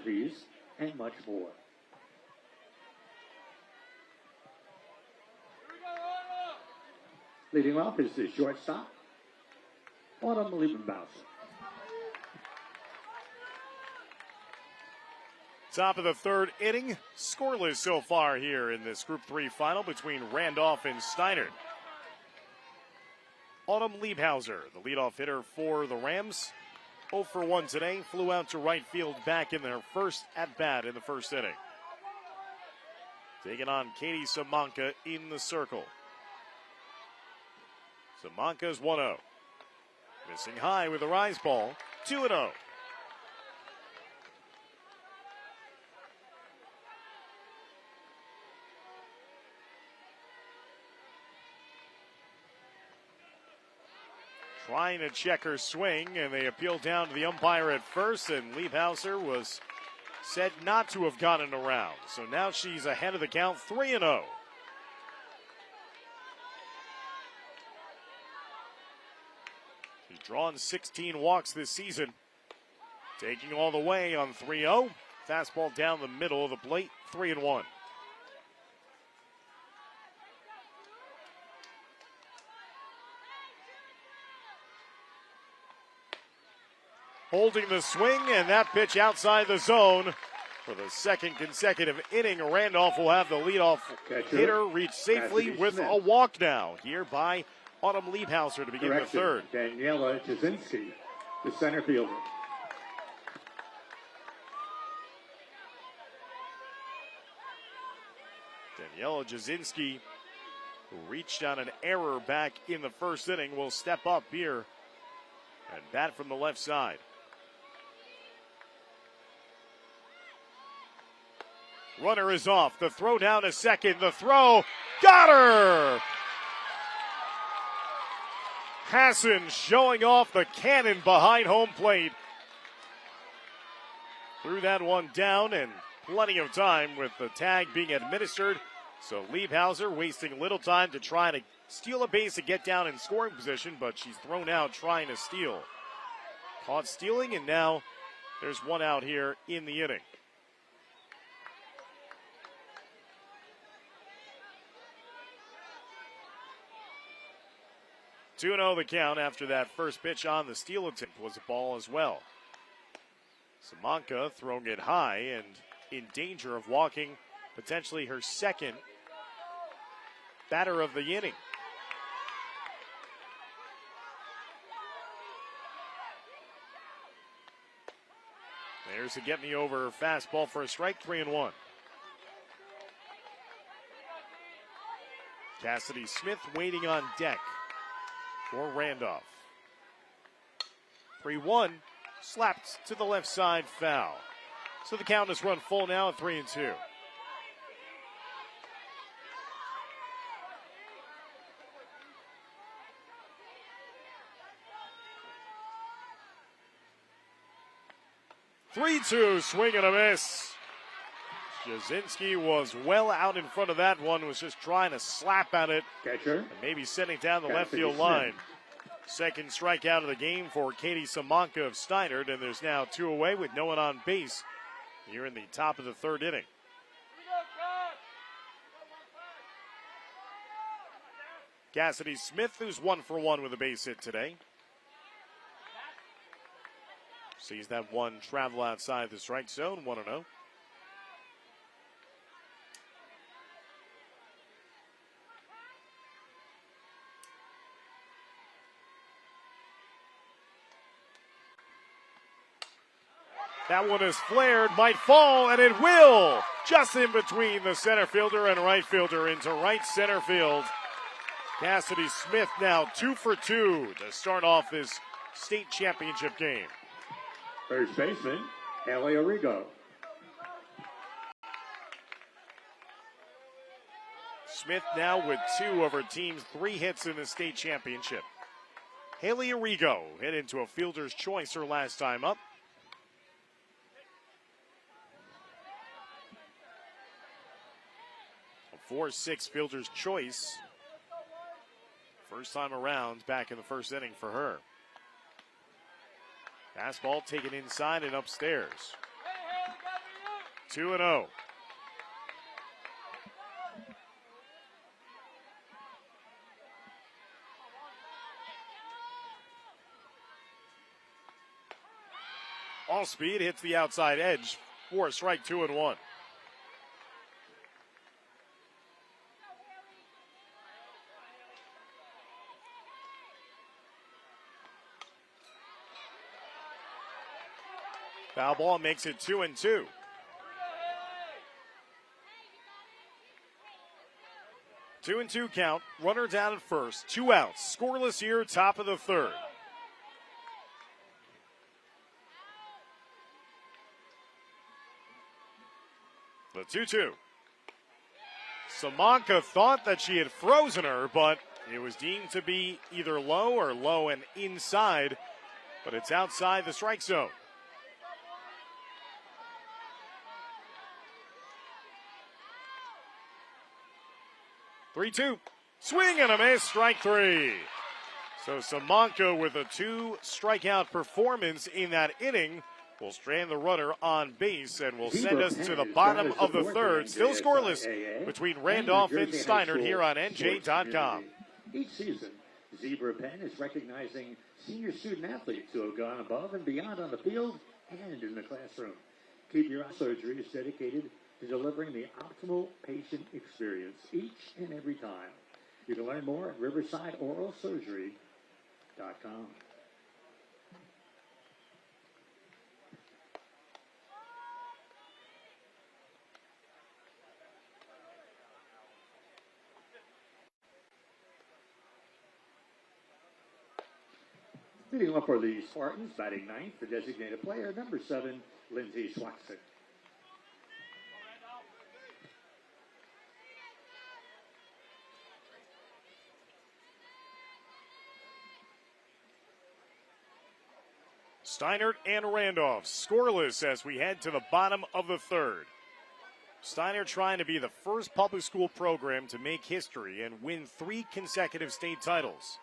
fees, and much more. Leading off is the shortstop, Autumn Liebenbauer. Top of the third inning, scoreless so far here in this Group 3 final between Randolph and Steinert. Autumn Liebhauser, the leadoff hitter for the Rams, 0 for 1 today, flew out to right field back in their first at-bat in the first inning. Taking on Katie Samanka in the circle. Samanka's 1-0. Missing high with a rise ball, 2-0. Trying to check her swing, and they appeal down to the umpire at first, and Liebhauser was said not to have gotten around. So now she's ahead of the count, 3-0. She's drawn 16 walks this season. Taking all the way on 3-0. Fastball down the middle of the plate, 3-1. Holding the swing, and that pitch outside the zone. For the second consecutive inning, Randolph will have the leadoff hitter reach safely with a walk now here by Autumn Liebhauser to begin the third. Daniela Jasinski, the center fielder. Daniela Jasinski, who reached on an error back in the first inning, will step up here and bat from the left side. Runner is off. The throw down to second. The throw. Got her! Hassan showing off the cannon behind home plate. Threw that one down, and plenty of time with the tag being administered. So Liebhauser wasting little time to try to steal a base to get down in scoring position, but she's thrown out trying to steal. Caught stealing, and now there's one out here in the inning. Two-0 the count after that first pitch on the steal attempt was a ball as well. Samanka throwing it high and in danger of walking potentially her second batter of the inning. There's a get-me-over fastball for a strike, 3-1. Cassidy Smith waiting on deck for Randolph. 3-1, slapped to the left side, foul. So the count has run full now at 3-2. Swing and a miss. Jasinski was well out in front of that one, was just trying to slap at it. Catcher. And maybe sending down the left field line. Second strikeout of the game for Katie Samanka of Steinert, and there's now two away with no one on base here in the top of the third inning. Cassidy Smith, who's 1 for 1 with a base hit today. Sees that one travel outside the strike zone, 1-0. That one is flared, might fall, and it will! Just in between the center fielder and right fielder into right center field. Cassidy Smith now 2 for 2 to start off this state championship game. First baseman, Ellie Arrigo. Smith now with 2 of her team's 3 hits in the state championship. Haley Arrigo hit into a fielder's choice her last time up. A 4-6 fielder's choice. First time around back in the first inning for her. Fastball taken inside and upstairs. 2-0. All speed hits the outside edge for a strike, 2-1. Foul ball makes it 2-2. Two and two count. Runner down at first. 2 outs. Scoreless here, top of the third. The 2-2. Samanka thought that she had frozen her, but it was deemed to be either low or low and inside, but it's outside the strike zone. 3-2. Swing and a miss, strike 3. So Samanka with a 2 strikeout performance in that inning will strand the runner on base and will send us to the bottom of the third. Still scoreless between Randolph and Steinert here on NJ.com. Each season, Zebra Pen is recognizing senior student athletes who have gone above and beyond on the field and in the classroom. Keep Your Eye Surgery is dedicated to delivering the optimal patient experience each and every time. You can learn more at riversideoralsurgery.com. Leading up for the Spartans, batting ninth, the designated player, number 7, Lindsay Schwatzen. Steinert and Randolph scoreless as we head to the bottom of the third. Steinert trying to be the first public school program to make history and win 3 consecutive state titles.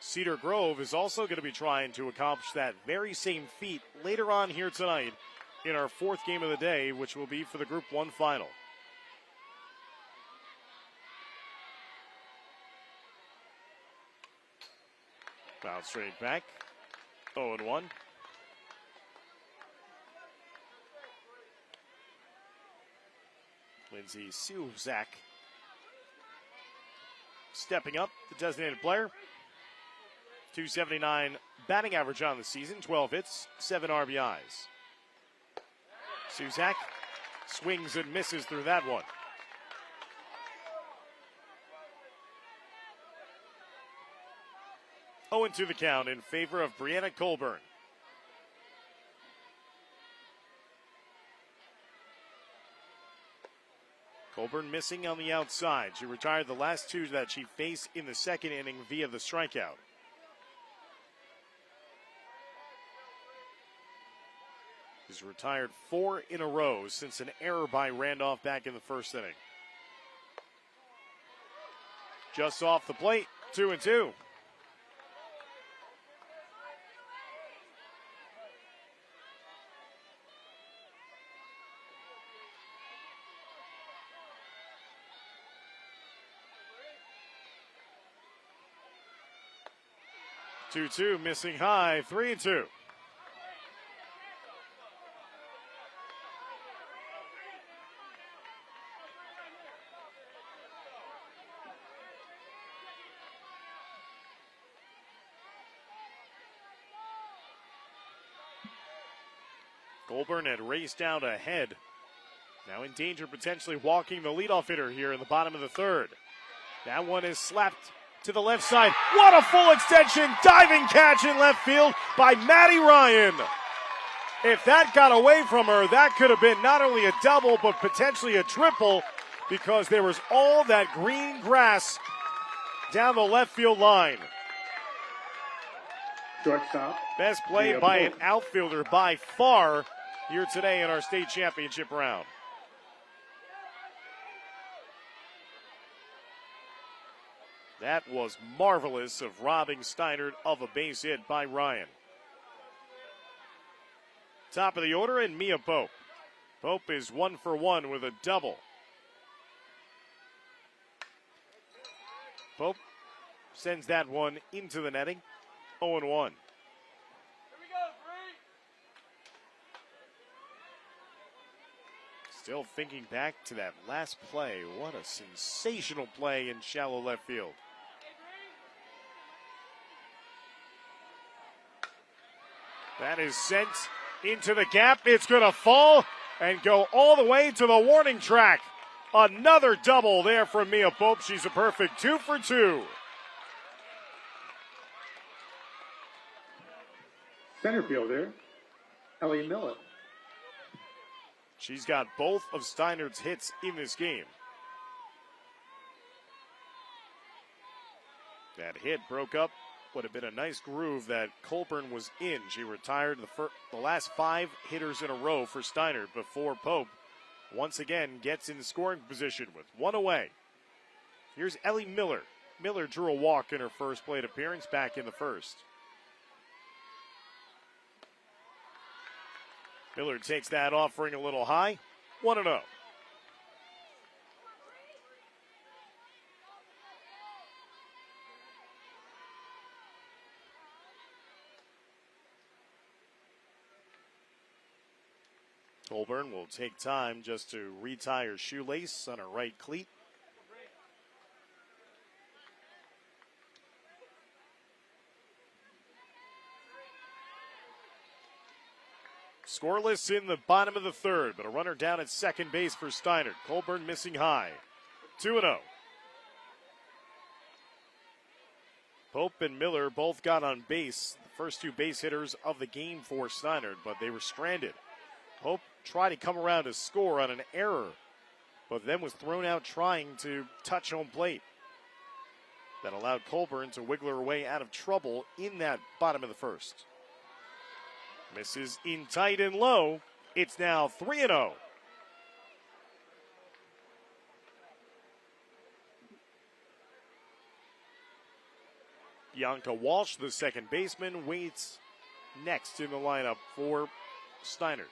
Cedar Grove is also going to be trying to accomplish that very same feat later on here tonight in our 4th game of the day, which will be for the Group 1 final. Foul straight back. 0-1. Lindsay Suzak stepping up, the designated player. 279 batting average on the season, 12 hits, 7 RBIs. Suzak swings and misses through that one. Oh, and 2 the count in favor of Brianna Colburn. Colburn missing on the outside. She retired the last 2 that she faced in the second inning via the strikeout. She's retired 4 in a row since an error by Randolph back in the first inning. Just off the plate, 2-2. Two missing high, 3-2. Colburn had raced out ahead. Now in danger, potentially walking the leadoff hitter here in the bottom of the third. That one is slapped to the left side. What a full extension, diving catch in left field by Maddie Ryan. If that got away from her, that could have been not only a double, but potentially a triple, because there was all that green grass down the left field line. Shortstop. Best play by an outfielder by far here today in our state championship round. That was marvelous of robbing Steinert of a base hit by Ryan. Top of the order, and Mia Pope. Pope is 1 for 1 with a double. Pope sends that one into the netting. 0-1. Still thinking back to that last play. What a sensational play in shallow left field. That is sent into the gap. It's going to fall and go all the way to the warning track. Another double there from Mia Pope. She's a perfect 2 for 2. Center fielder, Ellie Miller. She's got both of Steinert's hits in this game. That hit broke up would have been a nice groove that Colburn was in. She retired the last 5 hitters in a row for Steinert before Pope once again gets in scoring position with 1 away. Here's Ellie Miller. Miller drew a walk in her first plate appearance back in the first. Miller takes that offering a little high. 1-0. Colburn will take time just to retie her shoelace on her right cleat. Scoreless in the bottom of the third, but a runner down at second base for Steinert. Colburn missing high. 2-0. Pope and Miller both got on base, the first 2 base hitters of the game for Steinert, but they were stranded. Pope tried to come around to score on an error, but then was thrown out trying to touch home plate. That allowed Colburn to wiggle her way out of trouble in that bottom of the first. Misses in tight and low. It's now 3-0. Bianca Walsh, the second baseman, waits next in the lineup for Steinert.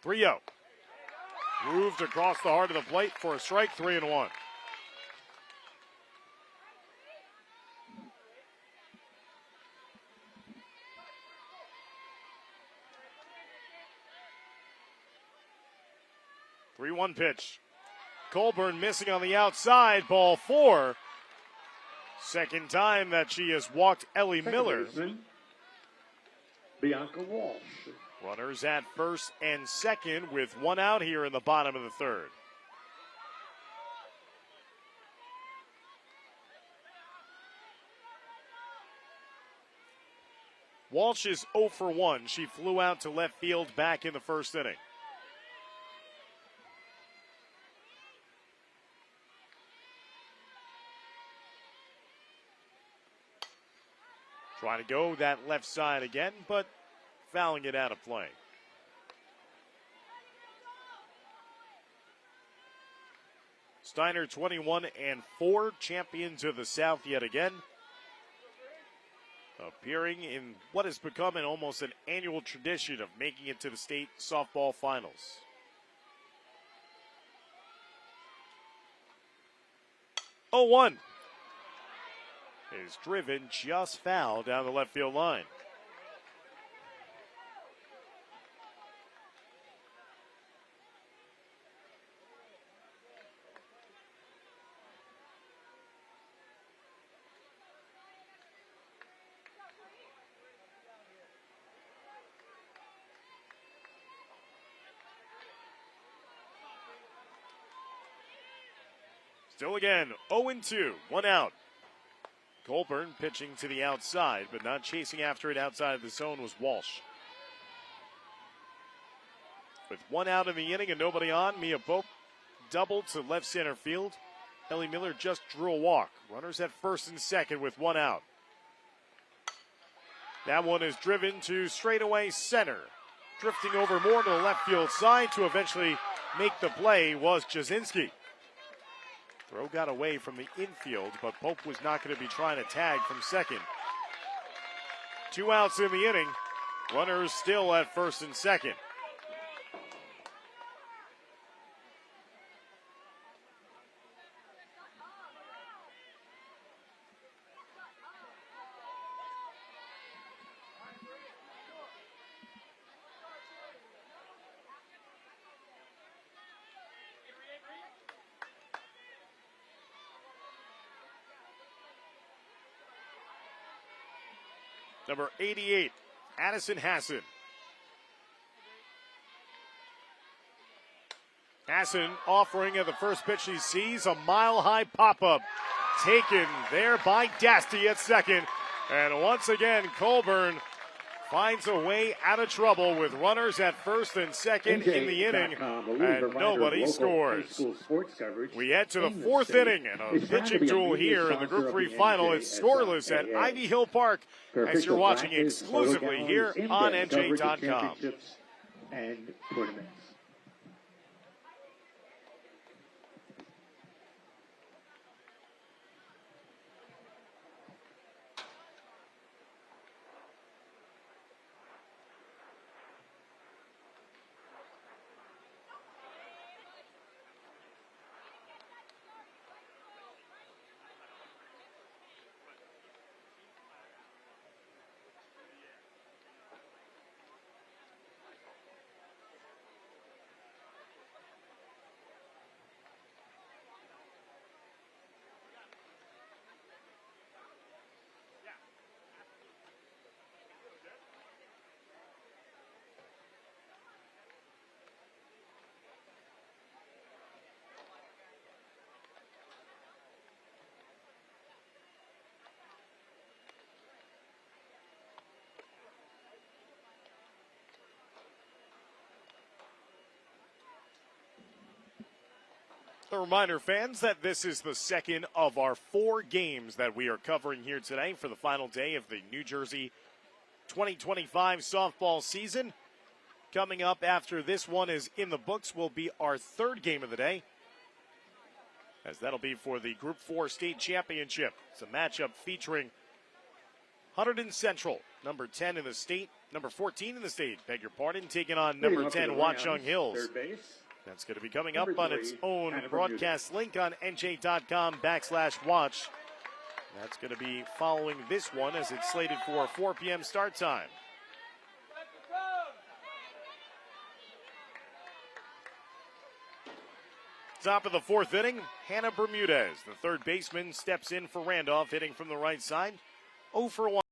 Rio moved across the heart of the plate for a strike. 3-1. One pitch. Colburn missing on the outside. Ball 4. Second time that she has walked Ellie Miller. Bianca Walsh. Runners at first and second with 1 out here in the bottom of the third. Walsh is 0 for 1. She flew out to left field back in the first inning. Trying to go that left side again, but fouling it out of play. Steinert 21-4, champions of the South yet again. Appearing in what has become almost an annual tradition of making it to the state softball finals. Oh, 1. Is driven just foul down the left field line. Still again, 0-2, 1 out. Colburn pitching to the outside, but not chasing after it outside of the zone was Walsh. With 1 out in the inning and nobody on, Mia Pope doubled to left center field. Ellie Miller just drew a walk. Runners at first and second with 1 out. That one is driven to straightaway center. Drifting over more to the left field side to eventually make the play was Jasinski. Throw got away from the infield, but Pope was not going to be trying to tag from second. 2 outs in the inning. Runners still at first and second. Number 88, Addison Hassan. Hassan offering at the first pitch he sees, a mile-high pop-up. Taken there by Dasty at second. And once again, Colburn finds a way out of trouble with runners at first and second in the inning, and nobody scores. We head to the fourth inning, and a pitching duel here in the Group 3 final. It's scoreless at Ivy Hill Park, as you're watching exclusively here on NJ.com. And tournaments. A reminder, fans, that this is the second of our 4 games that we are covering here today for the final day of the New Jersey 2025 softball season. Coming up after this one is in the books will be our 3rd game of the day, as that'll be for the Group 4 state championship. It's a matchup featuring Hunterdon Central, number 10 in the state, number 14 in the state, beg your pardon, taking on number 10 Watchung Hills. Third base. That's going to be coming up on its own broadcast link on NJ.com/watch. That's going to be following this one as it's slated for a 4 p.m. start time. Top of the 4th inning, Hannah Bermudez, the third baseman, steps in for Randolph, hitting from the right side. 0 for 1.